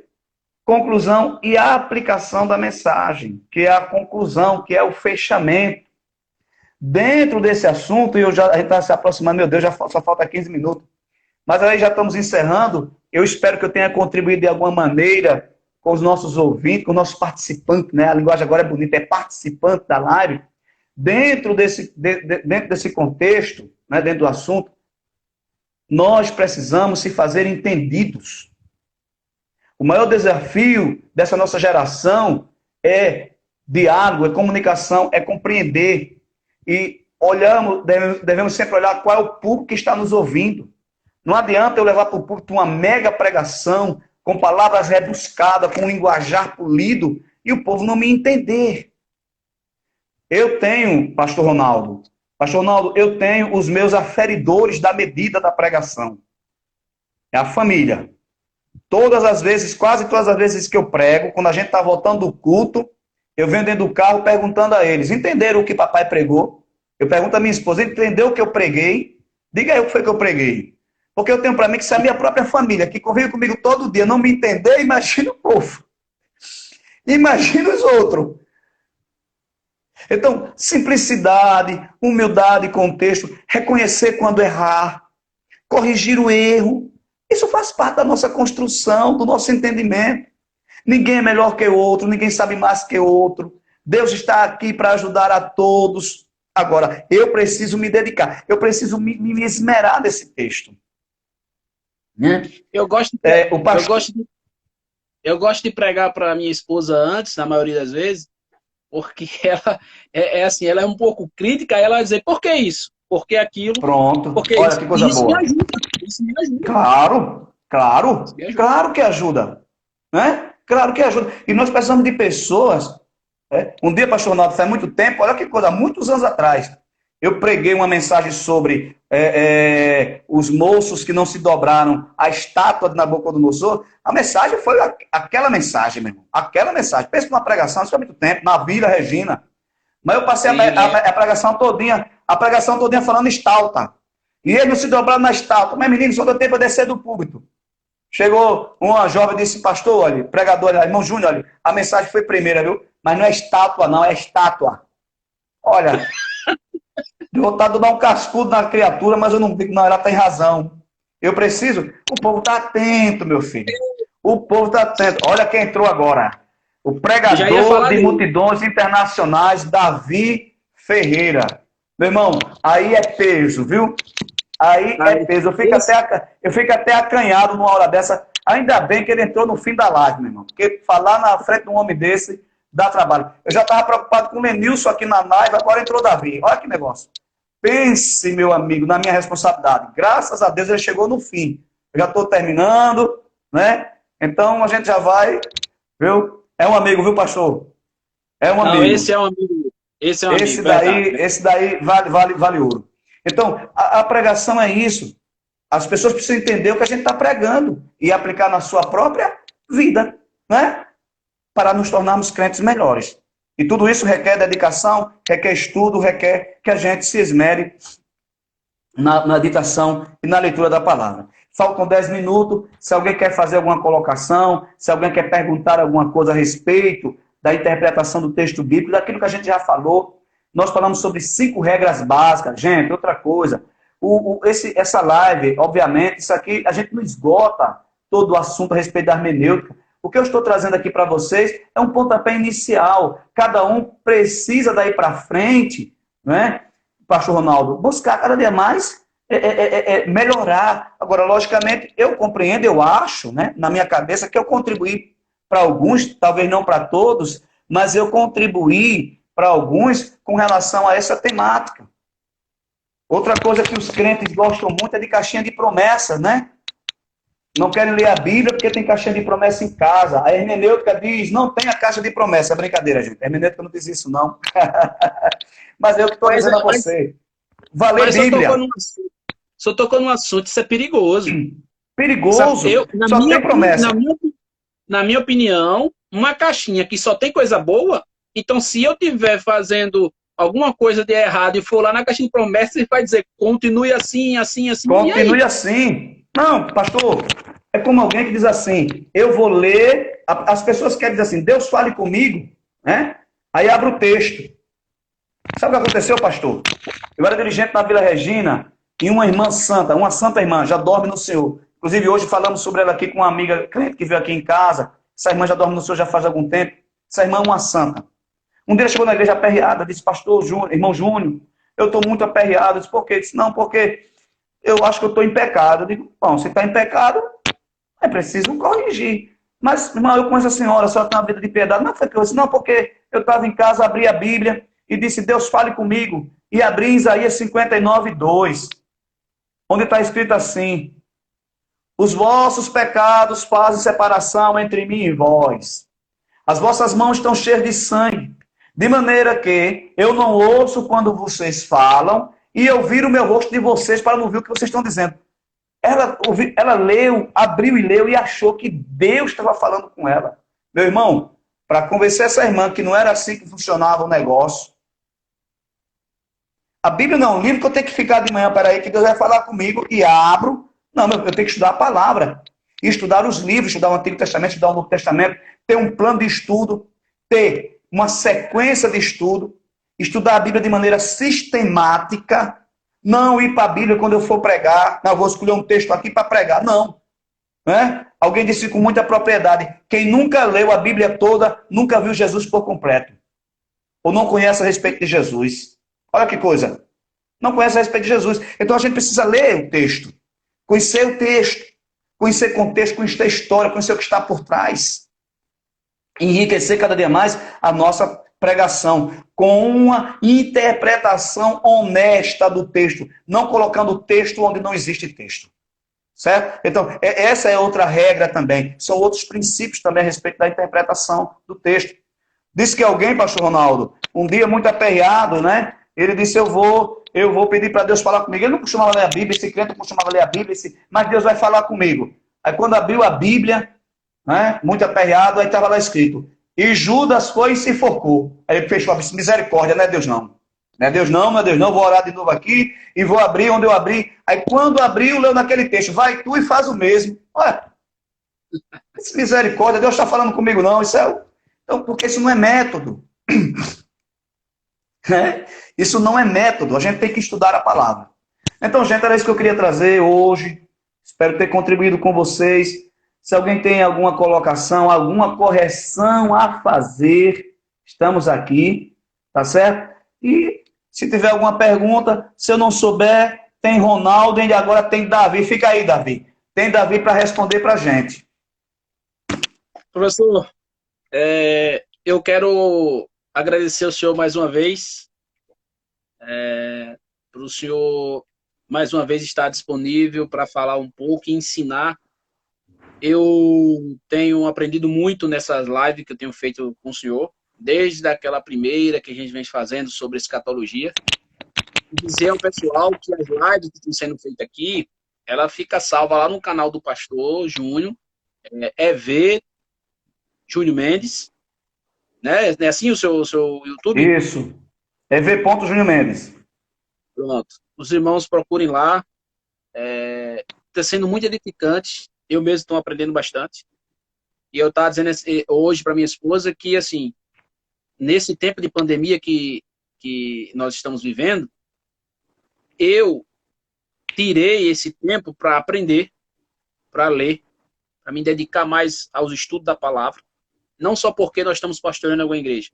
conclusão e a aplicação da mensagem, que é a conclusão, que é o fechamento. Dentro desse assunto, a gente está se aproximando, meu Deus, só falta 15 minutos. Mas aí já estamos encerrando. Eu espero que eu tenha contribuído de alguma maneira com os nossos ouvintes, com os nossos participantes, né? A linguagem agora é bonita, é participante da live. Dentro desse contexto, né, dentro do assunto, nós precisamos se fazer entendidos. O maior desafio dessa nossa geração é diálogo, é comunicação, é compreender. E devemos sempre olhar qual é o público que está nos ouvindo. Não adianta eu levar para o público uma mega pregação, com palavras rebuscadas, com um linguajar polido, e o povo não me entender. Eu tenho, Pastor Ronaldo, eu tenho os meus aferidores da medida da pregação. É a família. Todas as vezes, quase todas as vezes que eu prego, quando a gente está voltando do culto, eu venho dentro do carro perguntando a eles, entenderam o que papai pregou? Eu pergunto à minha esposa, entendeu o que eu preguei? Diga aí o que foi que eu preguei. Porque eu tenho para mim que se a minha própria família, que convive comigo todo dia, não me entender, imagina o povo. Imagina os outros. Então, simplicidade, humildade, contexto, reconhecer quando errar, corrigir o erro. Isso faz parte da nossa construção, do nosso entendimento. Ninguém é melhor que o outro, ninguém sabe mais que o outro. Deus está aqui para ajudar a todos. Agora, eu preciso me dedicar, eu preciso me esmerar nesse texto. Eu gosto de pregar para minha esposa antes, na maioria das vezes, porque ela assim, ela é um pouco crítica, ela vai dizer, por que isso? Por que aquilo? Pronto, Porque olha que coisa boa. Isso me ajuda. Claro que ajuda. Né? Claro que ajuda. E nós precisamos de pessoas. Um dia, pastor Ronaldo, faz muito tempo, olha que coisa, muitos anos atrás, eu preguei uma mensagem sobre os moços que não se dobraram à estátua de Nabucodonosor. A mensagem foi aquela mensagem, meu irmão. Aquela mensagem. Pensa numa pregação, isso foi muito tempo, na Vila Regina. Mas eu passei a pregação todinha falando estalta. E eles não se dobraram na estalta. Mas, menino, só deu tempo de descer do púlpito. Chegou uma jovem e disse, pastor, olha, pregador, olha, irmão Júnior, olha, a mensagem foi primeira, viu? Mas não é estátua, não, é estátua. Olha, deu vontade de dar um cascudo na criatura, mas eu não digo, não, ela tem razão. Eu preciso. O povo está atento, meu filho. O povo está atento. Olha quem entrou agora. O pregador de multidões internacionais, Davi Ferreira. Meu irmão, aí é peso, viu? Aí é peso. Eu fico até acanhado numa hora dessa. Ainda bem que ele entrou no fim da live, meu irmão. Porque falar na frente de um homem desse dá trabalho. Eu já estava preocupado com o Lenilson aqui na live, agora entrou Davi. Olha que negócio. Pense, meu amigo, na minha responsabilidade. Graças a Deus ele chegou no fim. Eu já estou terminando, né? Então a gente já vai, viu? É um amigo, viu, pastor? É um amigo. Não, esse é um amigo. Esse daí vale ouro. Então, a pregação é isso. As pessoas precisam entender o que a gente está pregando e aplicar na sua própria vida, né? Para nos tornarmos crentes melhores. E tudo isso requer dedicação, requer estudo, requer que a gente se esmere na ditação e na leitura da palavra. Faltam 10 minutos. Se alguém quer fazer alguma colocação, se alguém quer perguntar alguma coisa a respeito da interpretação do texto bíblico, daquilo que a gente já falou, nós falamos sobre 5 regras básicas. Gente, outra coisa, essa live, obviamente, isso aqui, a gente não esgota todo o assunto a respeito da hermenêutica. O que eu estou trazendo aqui para vocês é um pontapé inicial. Cada um precisa daí para frente, né, Pastor Ronaldo, buscar cada dia mais melhorar. Agora, logicamente, eu compreendo, eu acho, né, na minha cabeça, que eu contribuí para alguns, talvez não para todos, mas eu contribuí para alguns com relação a essa temática. Outra coisa que os crentes gostam muito é de caixinha de promessas, né? Não querem ler a Bíblia porque tem caixinha de promessa em casa. A hermenêutica diz, não tem a caixa de promessa. É brincadeira, gente. A hermenêutica não diz isso, não. Mas eu que estou dizendo a você. Valer Bíblia. Só tocou num assunto, isso é perigoso. Perigoso. Só tem promessa. Na minha opinião, uma caixinha que só tem coisa boa, então se eu estiver fazendo alguma coisa de errado e for lá na caixinha de promessas, ele vai dizer, continue assim, assim, assim. Continue assim. Não, pastor, é como alguém que diz assim, eu vou ler, as pessoas querem dizer assim, Deus fale comigo, né? Aí abre o texto. Sabe o que aconteceu, pastor? Eu era dirigente na Vila Regina e uma irmã santa, uma santa irmã, já dorme no Senhor. Inclusive, hoje falamos sobre ela aqui com uma amiga cliente que veio aqui em casa. Essa irmã já dorme no Senhor já faz algum tempo. Essa irmã é uma santa. Um dia ela chegou na igreja aperreada, disse, pastor Júnior, irmão Júnior, eu estou muito aperreado. Eu disse, por quê? Disse, não, porque eu acho que eu estou em pecado. Eu digo, bom, você está em pecado, é preciso corrigir. Mas, irmão, eu conheço a senhora tem uma vida de piedade. Não foi que eu disse, não, porque eu estava em casa, abri a Bíblia e disse, Deus fale comigo. E abri em Isaías 59:2, onde está escrito assim, os vossos pecados fazem separação entre mim e vós. As vossas mãos estão cheias de sangue, de maneira que eu não ouço quando vocês falam e eu viro o meu rosto de vocês para não ouvir o que vocês estão dizendo. Ela leu, abriu e leu e achou que Deus estava falando com ela. Meu irmão, para convencer essa irmã que não era assim que funcionava o negócio, a Bíblia não é um livro que eu tenho que ficar de manhã, peraí, que Deus vai falar comigo e abro. Não, eu tenho que estudar a palavra. Estudar os livros, estudar o Antigo Testamento, estudar o Novo Testamento, ter um plano de estudo, ter uma sequência de estudo, estudar a Bíblia de maneira sistemática, não ir para a Bíblia quando eu for pregar, não, eu vou escolher um texto aqui para pregar, não. Né? Alguém disse com muita propriedade, quem nunca leu a Bíblia toda, nunca viu Jesus por completo. Ou não conhece a respeito de Jesus. Olha que coisa. Não conhece a respeito de Jesus. Então a gente precisa ler o texto, conhecer o texto, conhecer contexto, conhecer a história, conhecer o que está por trás. Enriquecer cada dia mais a nossa pregação com uma interpretação honesta do texto, não colocando o texto onde não existe texto. Certo? Então, essa é outra regra também. São outros princípios também a respeito da interpretação do texto. Disse que alguém, pastor Ronaldo, um dia muito aperreado, né? Ele disse, eu vou pedir para Deus falar comigo. Ele não costumava ler a Bíblia, esse crente não costumava ler a Bíblia, mas Deus vai falar comigo. Aí quando abriu a Bíblia, né, muito aperreado, aí estava lá escrito, e Judas foi e se enforcou. Aí ele fechou a misericórdia, não é Deus não. Não é Deus não, não é Deus não, vou orar de novo aqui, e vou abrir onde eu abri. Aí quando abriu, leu naquele texto, vai tu e faz o mesmo. Olha, misericórdia, Deus está falando comigo não, isso é... Então, porque isso não é método. Isso não é método, a gente tem que estudar a palavra. Então, gente, era isso que eu queria trazer hoje. Espero ter contribuído com vocês. Se alguém tem alguma colocação, alguma correção a fazer, estamos aqui, tá certo? E se tiver alguma pergunta, se eu não souber, tem Ronaldo e agora tem Davi. Fica aí, Davi. Tem Davi para responder para a gente. Professor, eu quero agradecer ao senhor mais uma vez, para o senhor mais uma vez estar disponível para falar um pouco e ensinar. Eu tenho aprendido muito nessas lives que eu tenho feito com o senhor, desde aquela primeira que a gente vem fazendo sobre escatologia. E dizer ao pessoal que as lives que estão sendo feitas aqui, ela fica salva lá no canal do pastor Júnior, EV Júnior Mendes, né? É assim o seu YouTube? Isso. EV. Júnior Mendes. Pronto. Os irmãos procurem lá. Está sendo muito edificante. Eu mesmo estou aprendendo bastante. E eu estava dizendo hoje para minha esposa que, assim, nesse tempo de pandemia que nós estamos vivendo, eu tirei esse tempo para aprender, para ler, para me dedicar mais aos estudos da palavra. Não só porque nós estamos pastoreando alguma igreja,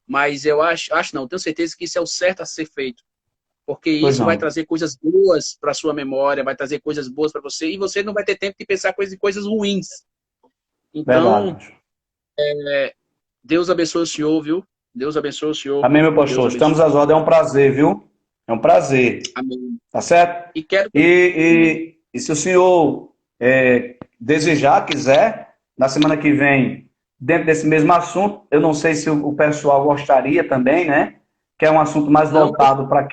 mas eu acho não, tenho certeza que isso é o certo a ser feito. Porque Pois isso vai não. trazer coisas boas para sua memória, vai trazer coisas boas para você, e você não vai ter tempo de pensar coisas ruins. Verdade, Então, pastor. Deus abençoe o senhor, viu? Deus abençoe o senhor. Amém, meu Deus pastor. abençoe. Estamos às ordens. É um prazer, viu? É um prazer. Amém. Tá certo? E quero. Amém. E se o senhor desejar, quiser, na semana que vem, dentro desse mesmo assunto, eu não sei se o pessoal gostaria também, né? Que é um assunto mais Não, voltado para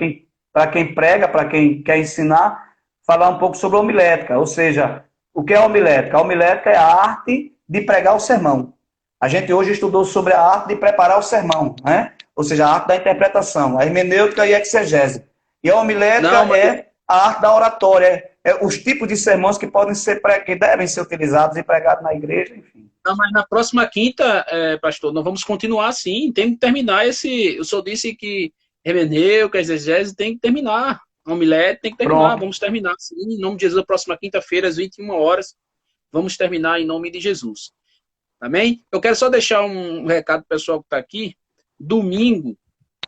quem prega, para quem quer ensinar, falar um pouco sobre a homilética. Ou seja, o que é a homilética? A homilética é a arte de pregar o sermão. A gente hoje estudou sobre a arte de preparar o sermão, né? Ou seja, a arte da interpretação, a hermenêutica e a exegese. E a homilética não, mas é a arte da oratória, é os tipos de sermões que podem ser que devem ser utilizados e pregados na igreja, enfim. não, mas na próxima quinta, pastor, nós vamos continuar assim. Tem que terminar esse. O senhor disse que hermenêutica, exegese tem que terminar. A homilética tem que terminar. Pronto. Vamos terminar sim. Em nome de Jesus, na próxima quinta-feira, às 21 horas. Vamos terminar em nome de Jesus. Amém? Eu quero só deixar um recado pro pessoal que está aqui. Domingo,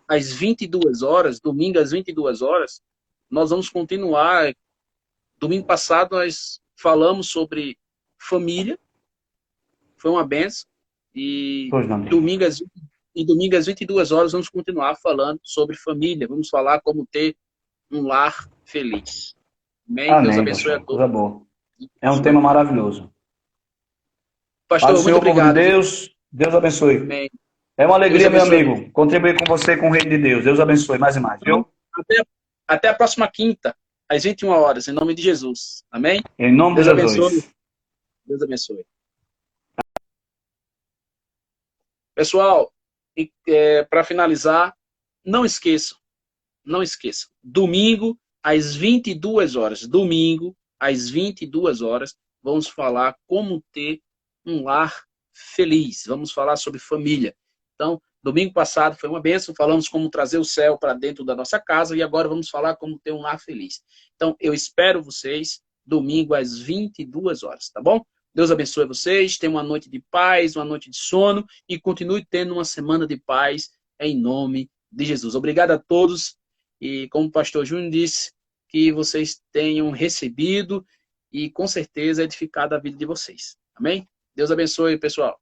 às 22 horas, nós vamos continuar. Domingo passado nós falamos sobre família, foi uma benção. E Pois não. domingo às 22 horas vamos continuar falando sobre família. Vamos falar como ter um lar feliz. Amém? Deus Amém, abençoe a pastor. todos. Coisa boa. É um tema maravilhoso. Paz do Pastor, muito Senhor, povo de obrigado, viu? Deus. Deus abençoe. Amém. É uma Deus alegria, meu abençoe. amigo, contribuir com você com o reino de Deus. Deus abençoe mais e mais, Então, viu? até a próxima quinta, às 21 horas, em nome de Jesus. Amém? Em nome de Deus abençoe. Jesus. Deus abençoe. Pessoal, para finalizar, não esqueçam, não esqueçam. Domingo, às 22 horas. Domingo, às 22 horas, vamos falar como ter um lar feliz. Vamos falar sobre família. Então, domingo passado foi uma bênção. Falamos como trazer o céu para dentro da nossa casa e agora vamos falar como ter um lar feliz. Então, eu espero vocês domingo às 22 horas, tá bom? Deus abençoe vocês, tenham uma noite de paz, uma noite de sono e continue tendo uma semana de paz em nome de Jesus. Obrigado a todos e como o pastor Júnior disse, que vocês tenham recebido e com certeza edificado a vida de vocês. Amém? Deus abençoe, pessoal.